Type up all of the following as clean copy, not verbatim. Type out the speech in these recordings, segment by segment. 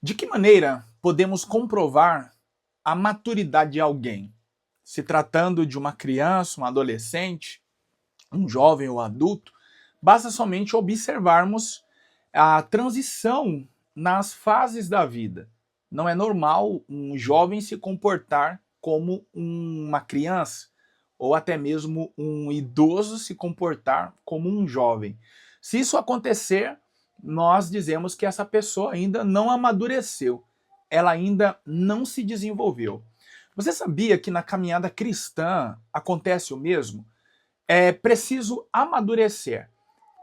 De que maneira podemos comprovar a maturidade de alguém? Se tratando de uma criança, um adolescente, um jovem ou adulto, basta somente observarmos a transição nas fases da vida. Não é normal um jovem se comportar como uma criança, ou até mesmo um idoso se comportar como um jovem. Se isso acontecer, nós dizemos que essa pessoa ainda não amadureceu, ela ainda não se desenvolveu. Você sabia que na caminhada cristã acontece o mesmo? É preciso amadurecer.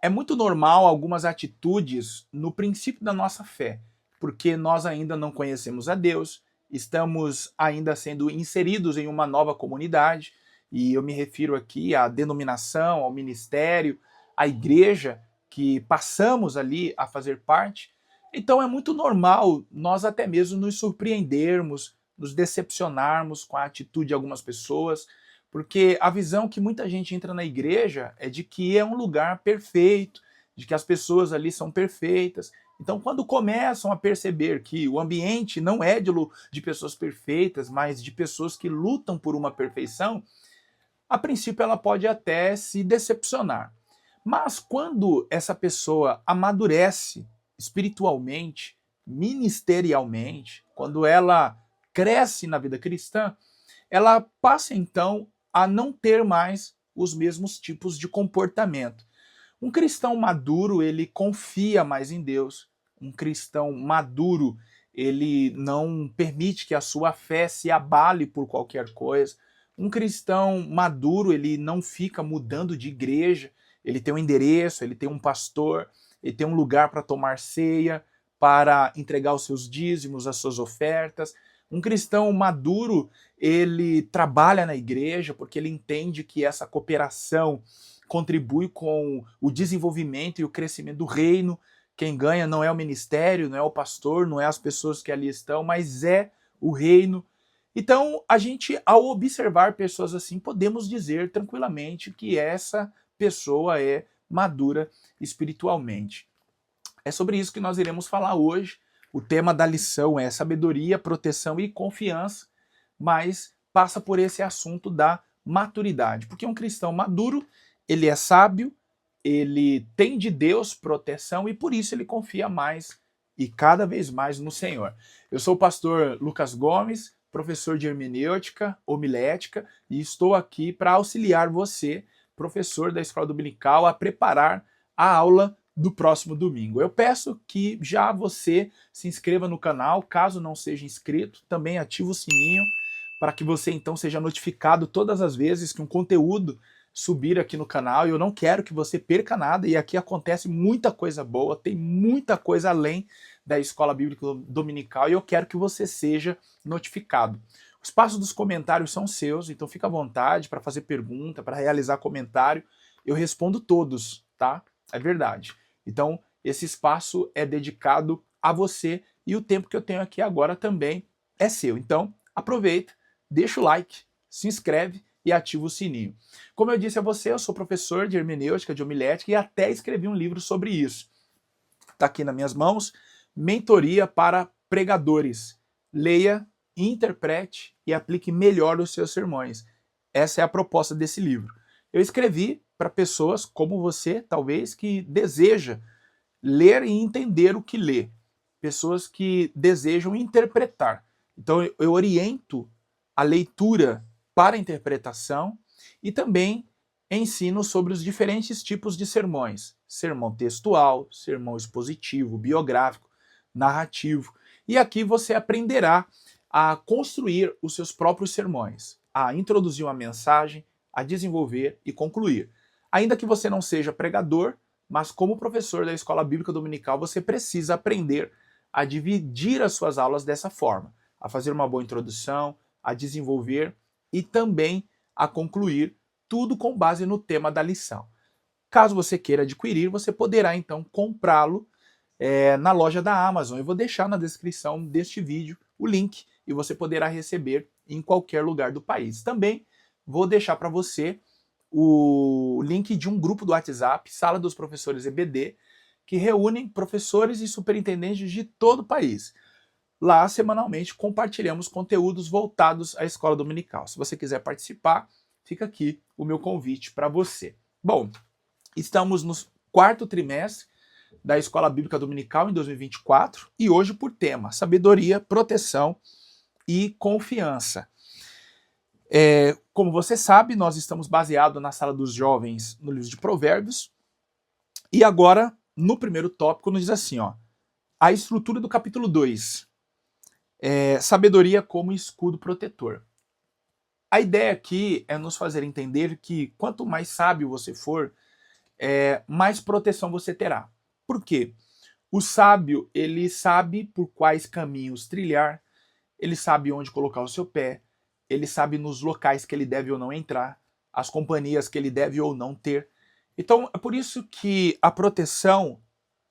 É muito normal algumas atitudes no princípio da nossa fé, porque nós ainda não conhecemos a Deus, estamos ainda sendo inseridos em uma nova comunidade, e eu me refiro aqui à denominação, ao ministério, à igreja que passamos ali a fazer parte. Então é muito normal nós até mesmo nos surpreendermos, nos decepcionarmos com a atitude de algumas pessoas, porque a visão que muita gente entra na igreja é de que é um lugar perfeito, de que as pessoas ali são perfeitas. Então, quando começam a perceber que o ambiente não é de pessoas perfeitas, mas de pessoas que lutam por uma perfeição, a princípio ela pode até se decepcionar. Mas quando essa pessoa amadurece espiritualmente, ministerialmente, quando ela cresce na vida cristã, ela passa então a não ter mais os mesmos tipos de comportamento. Um cristão maduro, ele confia mais em Deus. Um cristão maduro, ele não permite que a sua fé se abale por qualquer coisa. Um cristão maduro, ele não fica mudando de igreja. Ele tem um endereço, ele tem um pastor, ele tem um lugar para tomar ceia, para entregar os seus dízimos, as suas ofertas. Um cristão maduro, ele trabalha na igreja porque ele entende que essa cooperação contribui com o desenvolvimento e o crescimento do reino. Quem ganha não é o ministério, não é o pastor, não é as pessoas que ali estão, mas é o reino. Então, a gente, ao observar pessoas assim, podemos dizer tranquilamente que essa pessoa é madura espiritualmente. É sobre isso que nós iremos falar hoje. O tema da lição é sabedoria, proteção e confiança, mas passa por esse assunto da maturidade. Porque um cristão maduro, ele é sábio, ele tem de Deus proteção e por isso ele confia mais e cada vez mais no Senhor. Eu sou o pastor Lucas Gomes, professor de hermenêutica, homilética, e estou aqui para auxiliar você, professor da Escola Dominical, a preparar a aula do próximo domingo. Eu peço que já você se inscreva no canal, caso não seja inscrito, também ative o sininho para que você então seja notificado todas as vezes que um conteúdo subir aqui no canal. Eu não quero que você perca nada e aqui acontece muita coisa boa, tem muita coisa além da Escola Bíblica Dominical e eu quero que você seja notificado. O espaço dos comentários são seus, então fica à vontade para fazer pergunta, para realizar comentário. Eu respondo todos, tá? É verdade. Então, esse espaço é dedicado a você e o tempo que eu tenho aqui agora também é seu. Então, aproveita, deixa o like, se inscreve e ativa o sininho. Como eu disse a você, eu sou professor de hermenêutica, de homilética e até escrevi um livro sobre isso. Está aqui nas minhas mãos, Mentoria para Pregadores. Leia, interprete e aplique melhor os seus sermões. Essa é a proposta desse livro. Eu escrevi para pessoas como você, talvez, que deseja ler e entender o que lê. Pessoas que desejam interpretar. Então eu oriento a leitura para a interpretação e também ensino sobre os diferentes tipos de sermões. Sermão textual, sermão expositivo, biográfico, narrativo. E aqui você aprenderá a construir os seus próprios sermões, a introduzir uma mensagem, a desenvolver e concluir. Ainda que você não seja pregador, mas como professor da Escola Bíblica Dominical, você precisa aprender a dividir as suas aulas dessa forma, a fazer uma boa introdução, a desenvolver e também a concluir, tudo com base no tema da lição. Caso você queira adquirir, você poderá então comprá-lo na loja da Amazon. Eu vou deixar na descrição deste vídeo o link e você poderá receber em qualquer lugar do país. Também vou deixar para você o link de um grupo do WhatsApp, Sala dos Professores EBD, que reúne professores e superintendentes de todo o país. Lá, semanalmente, compartilhamos conteúdos voltados à escola dominical. Se você quiser participar, fica aqui o meu convite para você. Bom, estamos no quarto trimestre da Escola Bíblica Dominical em 2024 e hoje por tema sabedoria, proteção e confiança. Como você sabe, nós estamos baseados na Sala dos Jovens no livro de Provérbios e agora, no primeiro tópico, nos diz assim, ó, a estrutura do capítulo 2. Sabedoria como escudo protetor. A ideia aqui é nos fazer entender que quanto mais sábio você for, mais proteção você terá. Por quê? O sábio, ele sabe por quais caminhos trilhar, ele sabe onde colocar o seu pé, ele sabe nos locais que ele deve ou não entrar, as companhias que ele deve ou não ter. Então, é por isso que a proteção,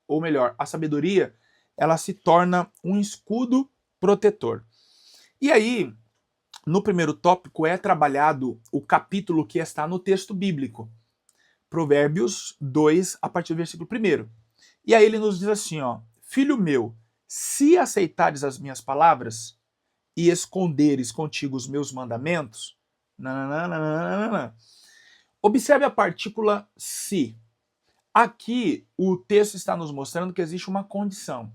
ou melhor, a sabedoria, ela se torna um escudo protetor. E aí, no primeiro tópico é trabalhado o capítulo que está no texto bíblico, Provérbios 2, a partir do versículo 1. E aí ele nos diz assim, ó, filho meu, se aceitares as minhas palavras e esconderes contigo os meus mandamentos, nananana. Observe a partícula se. Aqui o texto está nos mostrando que existe uma condição.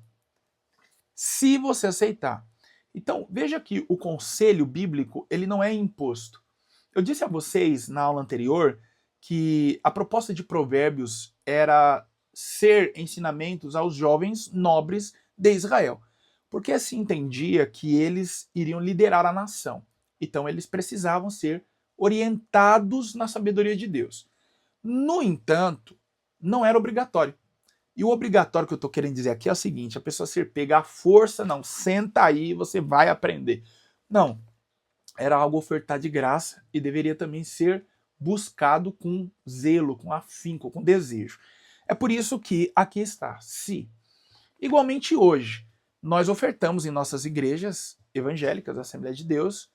Se você aceitar. Então, veja que o conselho bíblico, ele não é imposto. Eu disse a vocês na aula anterior que a proposta de Provérbios era ser ensinamentos aos jovens nobres de Israel, porque assim entendia que eles iriam liderar a nação. Então, eles precisavam ser orientados na sabedoria de Deus. No entanto, não era obrigatório. E o obrigatório que eu estou querendo dizer aqui é o seguinte, a pessoa ser pega à força, não, senta aí, você vai aprender. Não, era algo ofertado de graça e deveria também ser buscado com zelo, com afinco, com desejo. É por isso que aqui está, se. Igualmente hoje, nós ofertamos em nossas igrejas evangélicas, Assembleia de Deus,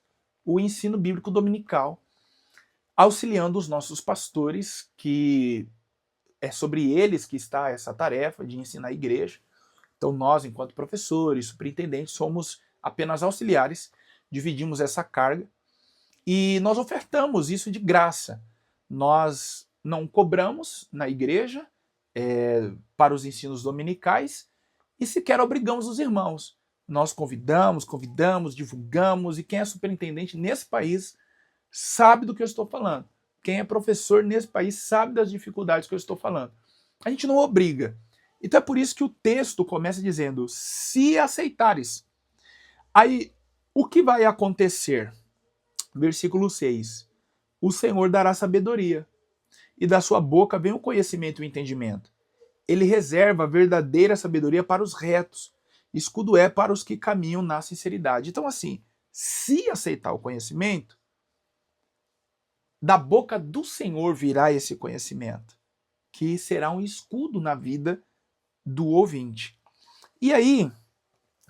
o ensino bíblico dominical, auxiliando os nossos pastores que é sobre eles que está essa tarefa de ensinar a igreja. Então nós, enquanto professores, superintendentes, somos apenas auxiliares, dividimos essa carga e nós ofertamos isso de graça. Nós não cobramos na igreja para os ensinos dominicais e sequer obrigamos os irmãos. Nós convidamos, divulgamos, e quem é superintendente nesse país sabe do que eu estou falando. Quem é professor nesse país sabe das dificuldades que eu estou falando. A gente não obriga. Então é por isso que o texto começa dizendo, se aceitares. Aí, o que vai acontecer? Versículo 6. O Senhor dará sabedoria, e da sua boca vem o conhecimento e o entendimento. Ele reserva a verdadeira sabedoria para os retos, escudo é para os que caminham na sinceridade. Então assim, se aceitar o conhecimento, da boca do Senhor virá esse conhecimento, que será um escudo na vida do ouvinte. E aí,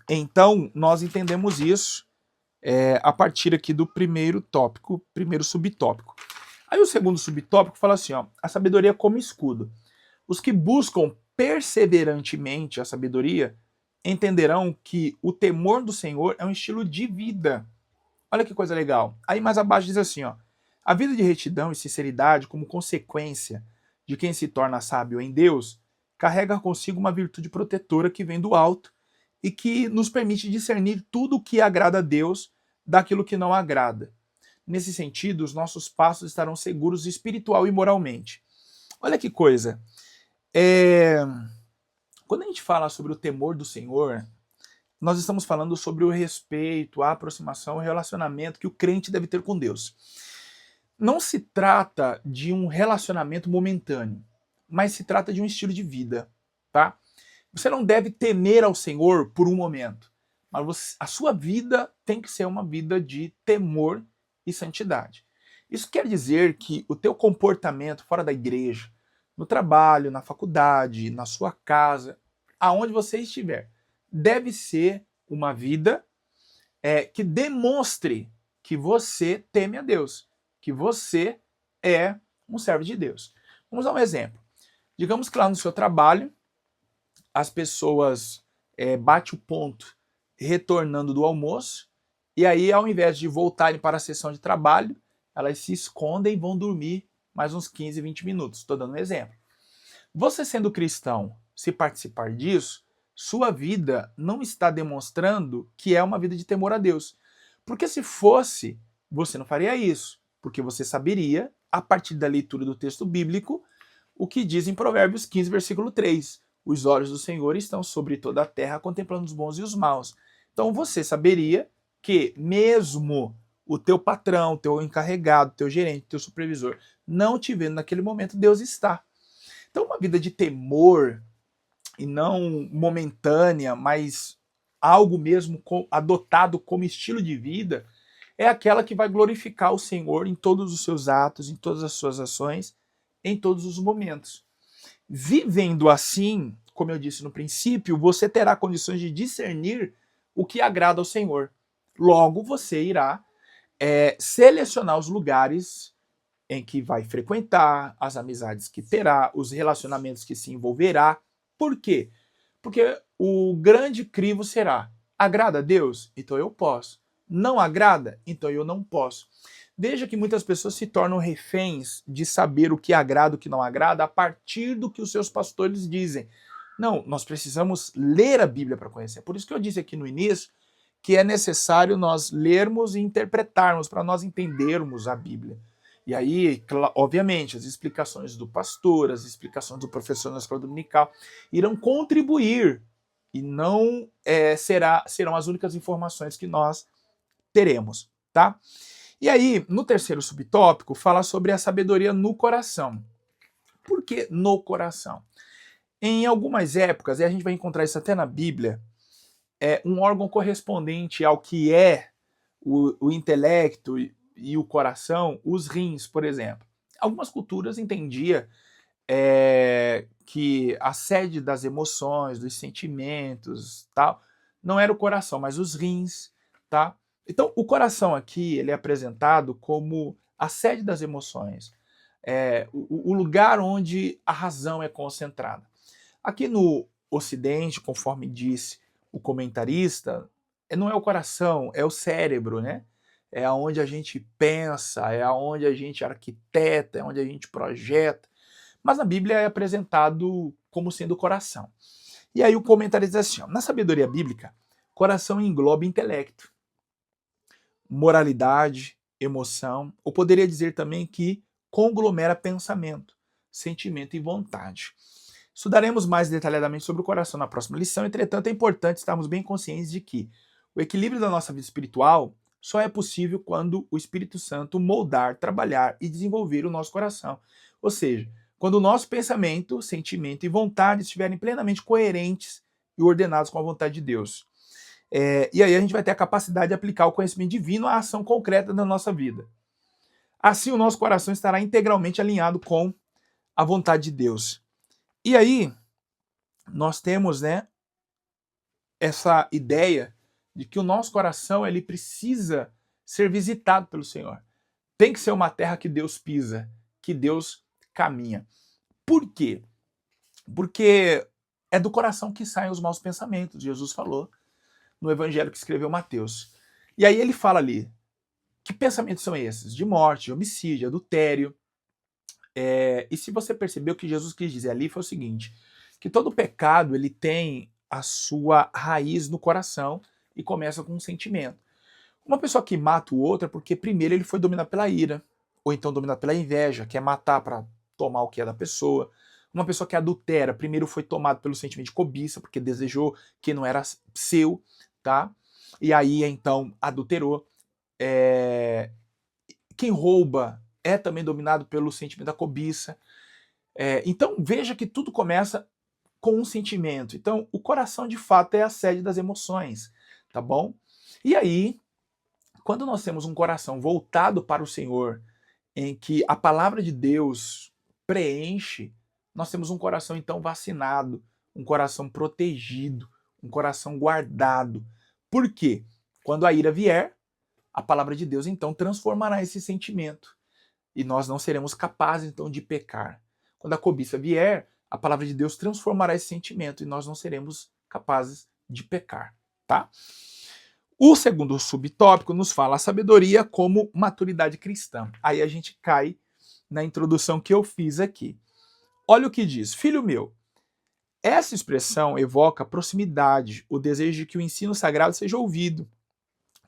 então, nós entendemos isso a partir aqui do primeiro tópico, primeiro subtópico. Aí o segundo subtópico fala assim, ó, a sabedoria como escudo. Os que buscam perseverantemente a sabedoria entenderão que o temor do Senhor é um estilo de vida. Olha que coisa legal. Aí mais abaixo diz assim, ó, a vida de retidão e sinceridade, como consequência de quem se torna sábio em Deus, carrega consigo uma virtude protetora que vem do alto e que nos permite discernir tudo o que agrada a Deus daquilo que não agrada. Nesse sentido, os nossos passos estarão seguros espiritual e moralmente. Olha que coisa. Quando a gente fala sobre o temor do Senhor, nós estamos falando sobre o respeito, a aproximação, o relacionamento que o crente deve ter com Deus. Não se trata de um relacionamento momentâneo, mas se trata de um estilo de vida, tá? Você não deve temer ao Senhor por um momento, mas a sua vida tem que ser uma vida de temor e santidade. Isso quer dizer que o teu comportamento fora da igreja, no trabalho, na faculdade, na sua casa, aonde você estiver, deve ser uma vida que demonstre que você teme a Deus, que você é um servo de Deus. Vamos dar um exemplo. Digamos que lá no seu trabalho, as pessoas batem o ponto retornando do almoço, e aí, ao invés de voltarem para a sessão de trabalho, elas se escondem e vão dormir mais uns 15, 20 minutos. Estou dando um exemplo. Você sendo cristão, se participar disso, sua vida não está demonstrando que é uma vida de temor a Deus. Porque se fosse, você não faria isso. Porque você saberia, a partir da leitura do texto bíblico, o que diz em Provérbios 15, versículo 3. Os olhos do Senhor estão sobre toda a terra, contemplando os bons e os maus. Então você saberia que mesmo o teu patrão, o teu encarregado, o teu gerente, o teu supervisor não te vendo naquele momento, Deus está. Então uma vida de temor, e não momentânea, mas algo mesmo adotado como estilo de vida, é aquela que vai glorificar o Senhor em todos os seus atos, em todas as suas ações, em todos os momentos. Vivendo assim, como eu disse no princípio, você terá condições de discernir o que agrada ao Senhor. Logo, você irá selecionar os lugares em que vai frequentar, as amizades que terá, os relacionamentos que se envolverá. Por quê? Porque o grande crivo será: agrada a Deus? Então eu posso. Não agrada? Então eu não posso. Veja que muitas pessoas se tornam reféns de saber o que agrada e o que não agrada a partir do que os seus pastores dizem. Não, nós precisamos ler a Bíblia para conhecer. Por isso que eu disse aqui no início que é necessário nós lermos e interpretarmos para nós entendermos a Bíblia. E aí, obviamente, as explicações do pastor, as explicações do professor na escola dominical irão contribuir e não serão as únicas informações que nós teremos, tá? E aí, no terceiro subtópico, fala sobre a sabedoria no coração. Por que no coração? Em algumas épocas, e a gente vai encontrar isso até na Bíblia, um órgão correspondente ao que é o intelecto e o coração, os rins, por exemplo. Algumas culturas entendiam que a sede das emoções, dos sentimentos, tal, não era o coração, mas os rins, tá? Então, o coração aqui ele é apresentado como a sede das emoções, o lugar onde a razão é concentrada. Aqui no Ocidente, conforme disse o comentarista, não é o coração, é o cérebro, né? É onde a gente pensa, é onde a gente arquiteta, é onde a gente projeta. Mas na Bíblia é apresentado como sendo o coração. E aí o comentarista diz assim, na sabedoria bíblica, coração engloba intelecto, moralidade, emoção, ou poderia dizer também que conglomera pensamento, sentimento e vontade. Estudaremos mais detalhadamente sobre o coração na próxima lição, entretanto é importante estarmos bem conscientes de que o equilíbrio da nossa vida espiritual só é possível quando o Espírito Santo moldar, trabalhar e desenvolver o nosso coração. Ou seja, quando o nosso pensamento, sentimento e vontade estiverem plenamente coerentes e ordenados com a vontade de Deus. E aí a gente vai ter a capacidade de aplicar o conhecimento divino à ação concreta da nossa vida. Assim o nosso coração estará integralmente alinhado com a vontade de Deus. E aí, nós temos, né, essa ideia de que o nosso coração ele precisa ser visitado pelo Senhor. Tem que ser uma terra que Deus pisa, que Deus caminha. Por quê? Porque é do coração que saem os maus pensamentos, Jesus falou no evangelho que escreveu Mateus. E aí ele fala ali, que pensamentos são esses? De morte, de homicídio, adultério. E se você percebeu, o que Jesus quis dizer ali foi o seguinte, que todo pecado ele tem a sua raiz no coração e começa com um sentimento. Uma pessoa que mata o outro é porque primeiro ele foi dominado pela ira, ou então dominado pela inveja, quer matar para tomar o que é da pessoa. Uma pessoa que adultera, primeiro foi tomado pelo sentimento de cobiça, porque desejou que não era seu, tá? E aí então adulterou. Quem rouba é também dominado pelo sentimento da cobiça. Então veja que tudo começa com um sentimento. Então o coração de fato é a sede das emoções, tá bom? E aí, quando nós temos um coração voltado para o Senhor, em que a palavra de Deus preenche, nós temos um coração então vacinado, um coração protegido, um coração guardado. Por quê? Quando a ira vier, a palavra de Deus então transformará esse sentimento e nós não seremos capazes então de pecar. Quando a cobiça vier, a palavra de Deus transformará esse sentimento e nós não seremos capazes de pecar, tá? O segundo subtópico nos fala a sabedoria como maturidade cristã. Aí a gente cai na introdução que eu fiz aqui. Olha o que diz: filho meu, essa expressão evoca proximidade, o desejo de que o ensino sagrado seja ouvido,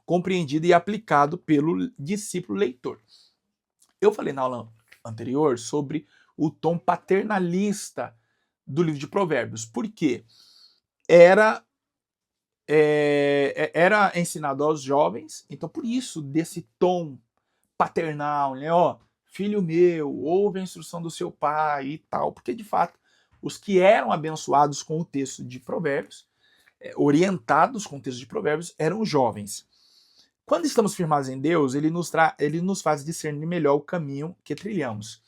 compreendido e aplicado pelo discípulo leitor. Eu falei na aula anterior sobre o tom paternalista do livro de Provérbios. Por quê? Era ensinado aos jovens, então por isso desse tom paternal, né? Ó, filho meu, ouve a instrução do seu pai e tal, porque de fato os que eram abençoados com o texto de Provérbios, orientados com o texto de Provérbios, eram os jovens. Quando estamos firmados em Deus, ele nos faz discernir melhor o caminho que trilhamos.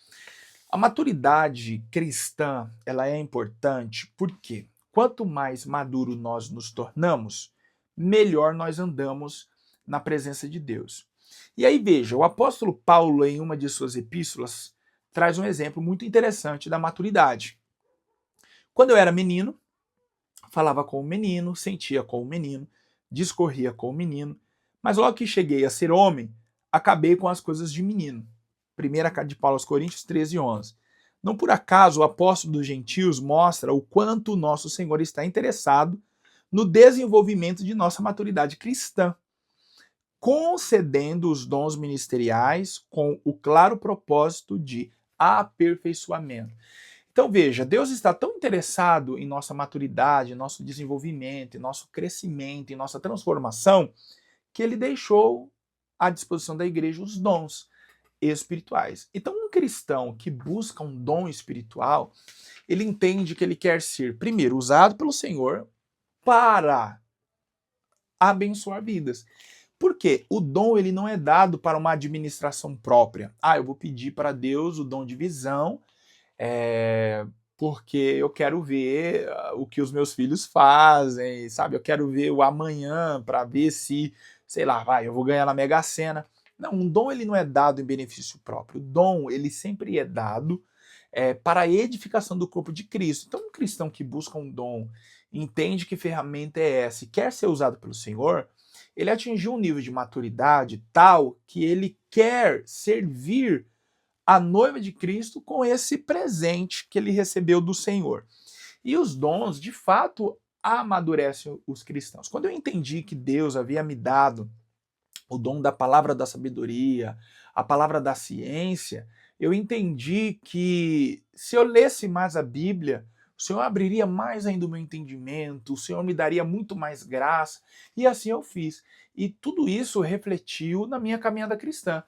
A maturidade cristã, ela é importante porque quanto mais maduro nós nos tornamos, melhor nós andamos na presença de Deus. E aí veja, o apóstolo Paulo, em uma de suas epístolas, traz um exemplo muito interessante da maturidade. Quando eu era menino, falava com o menino, sentia com o menino, discorria com o menino, mas logo que cheguei a ser homem, acabei com as coisas de menino. Primeira carta de Paulo aos Coríntios 13:11. Não por acaso o apóstolo dos gentios mostra o quanto o nosso Senhor está interessado no desenvolvimento de nossa maturidade cristã, concedendo os dons ministeriais com o claro propósito de aperfeiçoamento. Então veja, Deus está tão interessado em nossa maturidade, em nosso desenvolvimento, em nosso crescimento, em nossa transformação, que ele deixou à disposição da igreja os dons espirituais. Então um cristão que busca um dom espiritual, ele entende que ele quer ser, primeiro, usado pelo Senhor para abençoar vidas. Por quê? O dom ele não é dado para uma administração própria. Eu vou pedir para Deus o dom de visão, porque eu quero ver o que os meus filhos fazem, sabe? Eu quero ver o amanhã para ver se, sei lá, eu vou ganhar na Mega Sena. Não, um dom ele não é dado em benefício próprio. O dom ele sempre é dado para a edificação do corpo de Cristo. Então um cristão que busca um dom, entende que ferramenta é essa e quer ser usado pelo Senhor, ele atingiu um nível de maturidade tal que ele quer servir a noiva de Cristo com esse presente que ele recebeu do Senhor. E os dons, de fato, amadurecem os cristãos. Quando eu entendi que Deus havia me dado o dom da palavra da sabedoria, a palavra da ciência, eu entendi que se eu lesse mais a Bíblia, o Senhor abriria mais ainda o meu entendimento, o Senhor me daria muito mais graça, e assim eu fiz. E tudo isso refletiu na minha caminhada cristã,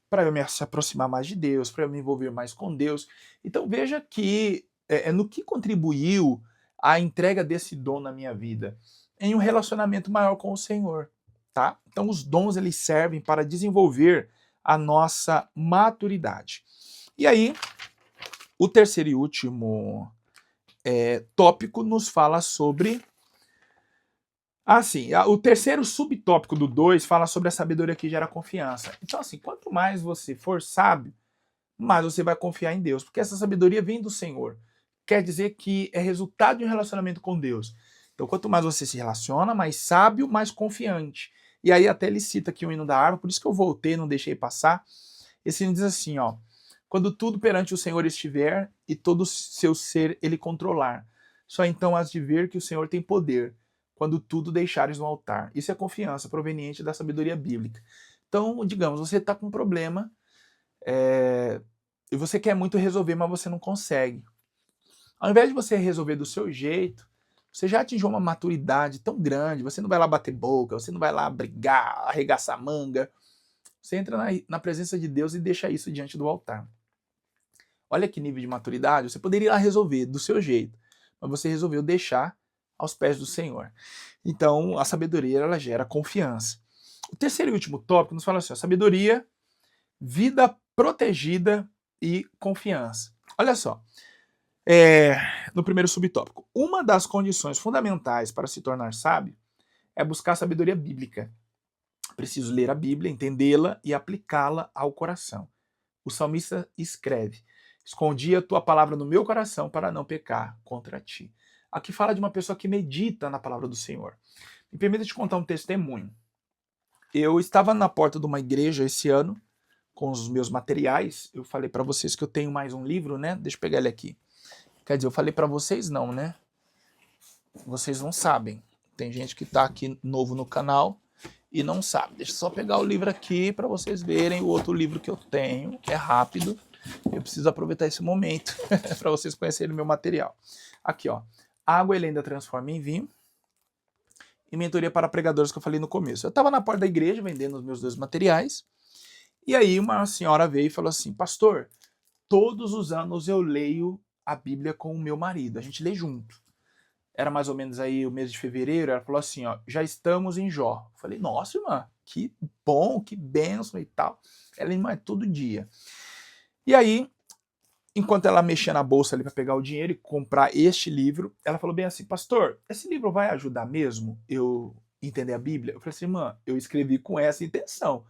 para eu me aproximar mais de Deus, para eu me envolver mais com Deus. Então veja que no que contribuiu a entrega desse dom na minha vida? Em um relacionamento maior com o Senhor. Tá? Então os dons eles servem para desenvolver a nossa maturidade. E aí, o terceiro e último tópico nos fala sobre... o terceiro subtópico do 2 fala sobre a sabedoria que gera confiança. Então assim, quanto mais você for sábio, mais você vai confiar em Deus, porque essa sabedoria vem do Senhor. Quer dizer que é resultado de um relacionamento com Deus. Então quanto mais você se relaciona, mais sábio, mais confiante. E aí até ele cita aqui o hino da harpa, por isso que eu voltei, não deixei passar. Esse hino diz assim, ó: quando tudo perante o Senhor estiver e todo o seu ser ele controlar, só então has de ver que o Senhor tem poder, quando tudo deixares no altar. Isso é confiança proveniente da sabedoria bíblica. Então, digamos, você está com um problema e você quer muito resolver, mas você não consegue. Ao invés de você resolver do seu jeito, você já atingiu uma maturidade tão grande, você não vai lá bater boca, você não vai lá brigar, arregaçar a manga. Você entra na presença de Deus e deixa isso diante do altar. Olha que nível de maturidade, você poderia ir lá resolver do seu jeito, mas você resolveu deixar aos pés do Senhor. Então, a sabedoria, ela gera confiança. O terceiro e último tópico nos fala assim, sabedoria, vida protegida e confiança. Olha só, no primeiro subtópico, uma das condições fundamentais para se tornar sábio é buscar a sabedoria bíblica. Preciso ler a Bíblia, entendê-la e aplicá-la ao coração. O salmista escreve: escondi a tua palavra no meu coração para não pecar contra ti. Aqui fala de uma pessoa que medita na palavra do Senhor. Me permita te contar um testemunho. Eu estava na porta de uma igreja esse ano, com os meus materiais. Eu falei para vocês que eu tenho mais um livro, né? Deixa eu pegar ele aqui. Quer dizer, eu falei para vocês não, né? Vocês não sabem. Tem gente que tá aqui novo no canal e não sabe. Deixa eu só pegar o livro aqui para vocês verem o outro livro que eu tenho, que é rápido. Eu preciso aproveitar esse momento para vocês conhecerem o meu material. Aqui, ó. Água ele ainda transforma em vinho. E mentoria para pregadores que eu falei no começo. Eu estava na porta da igreja vendendo os meus 2 materiais. E aí uma senhora veio e falou assim: pastor, todos os anos eu leio a Bíblia com o meu marido. A gente lê junto. Era mais ou menos aí o mês de fevereiro. Ela falou assim, ó, já estamos em Jó. Eu falei, nossa, irmã, que bom, que bênção e tal. Ela, irmã, é todo dia. E aí, enquanto ela mexia na bolsa ali para pegar o dinheiro e comprar este livro, ela falou bem assim, pastor, esse livro vai ajudar mesmo eu entender a Bíblia? Eu falei assim, irmã, eu escrevi com essa intenção.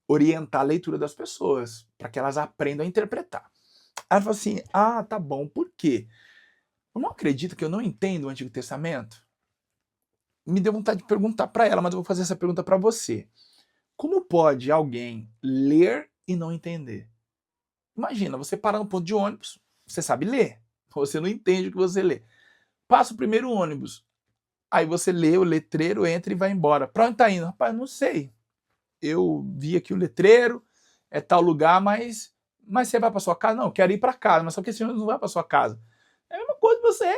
Orientar a leitura das pessoas, para que elas aprendam a interpretar. Ela falou assim, ah, tá bom, por quê? Eu não acredito que eu não entendo o Antigo Testamento? Me deu vontade de perguntar para ela, mas eu vou fazer essa pergunta para você. Como pode alguém ler e não entender? Imagina, você para no ponto de ônibus, você sabe ler, você não entende o que você lê. Passa o primeiro ônibus, aí você lê o letreiro, entra e vai embora. Para onde tá indo? Rapaz, não sei. Eu vi aqui o letreiro, é tal lugar, mas você vai para sua casa? Não, eu quero ir para casa, mas só que esse ônibus não vai para sua casa. É a mesma coisa que você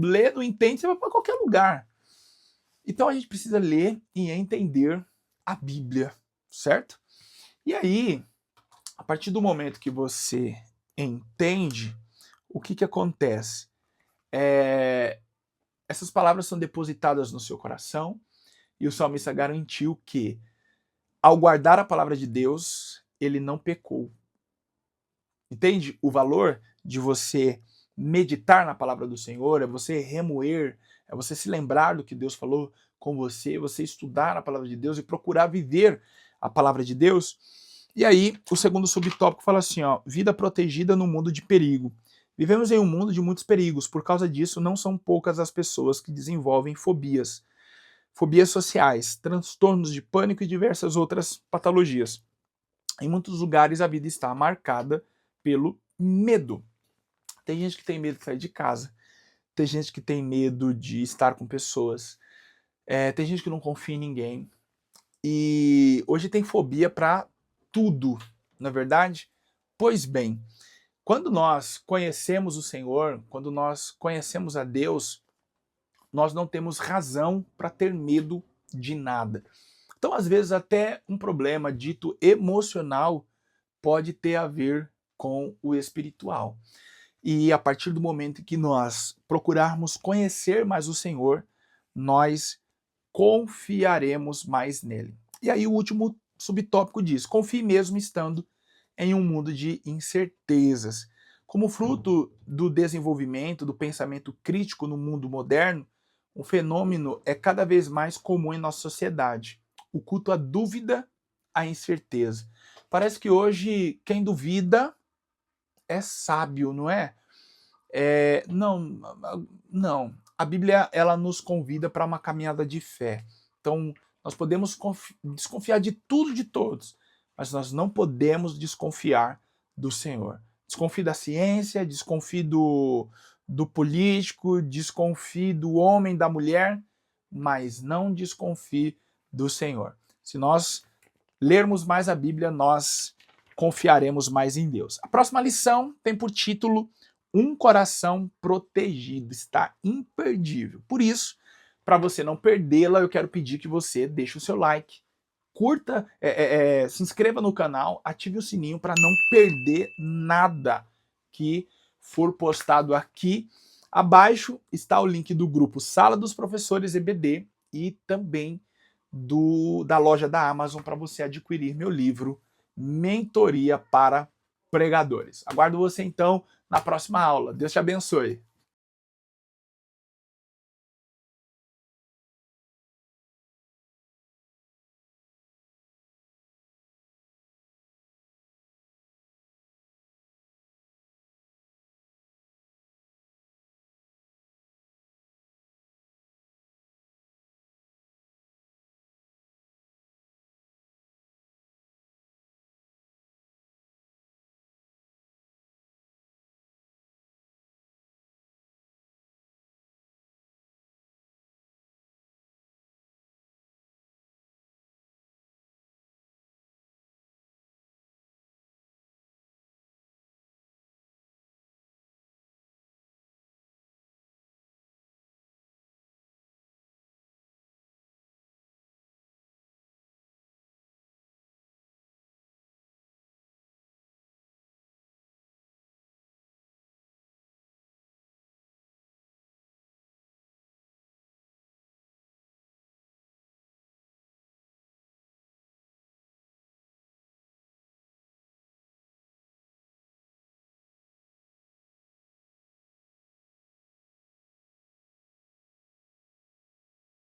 lê, não entende, você vai para qualquer lugar. Então a gente precisa ler e entender a Bíblia, certo? E aí, a partir do momento que você entende, o que acontece? Essas palavras são depositadas no seu coração e o salmista garantiu que ao guardar a palavra de Deus, ele não pecou. Entende? O valor de você meditar na palavra do Senhor é você remoer, é você se lembrar do que Deus falou com você, você estudar a palavra de Deus e procurar viver a palavra de Deus. E aí, o segundo subtópico fala assim, ó, vida protegida no mundo de perigo. Vivemos em um mundo de muitos perigos, por causa disso, não são poucas as pessoas que desenvolvem fobias. Fobias sociais, transtornos de pânico e diversas outras patologias. Em muitos lugares a vida está marcada pelo medo. Tem gente que tem medo de sair de casa, tem gente que tem medo de estar com pessoas, tem gente que não confia em ninguém. E hoje tem fobia para tudo, na verdade? Pois bem, quando nós conhecemos o Senhor, quando nós conhecemos a Deus, nós não temos razão para ter medo de nada. Então, às vezes, até um problema dito emocional pode ter a ver com o espiritual. E a partir do momento que nós procurarmos conhecer mais o Senhor, nós confiaremos mais nele. E aí o último subtópico diz, confie mesmo estando em um mundo de incertezas. Como fruto do desenvolvimento do pensamento crítico no mundo moderno, um fenômeno é cada vez mais comum em nossa sociedade. O culto à dúvida, à incerteza. Parece que hoje quem duvida é sábio, não é? Não. A Bíblia ela nos convida para uma caminhada de fé. Então, nós podemos desconfiar de tudo, de todos, mas nós não podemos desconfiar do Senhor. Desconfie da ciência, desconfie do político, desconfie do homem, da mulher, mas não desconfie do Senhor. Se nós lermos mais a Bíblia, nós confiaremos mais em Deus. A próxima lição tem por título Um Coração Protegido. Está imperdível. Por isso, para você não perdê-la, eu quero pedir que você deixe o seu like, curta, se inscreva no canal, ative o sininho para não perder nada que for postado aqui. Abaixo está o link do grupo Sala dos Professores EBD e também da loja da Amazon para você adquirir meu livro Mentoria para Pregadores. Aguardo você então na próxima aula. Deus te abençoe.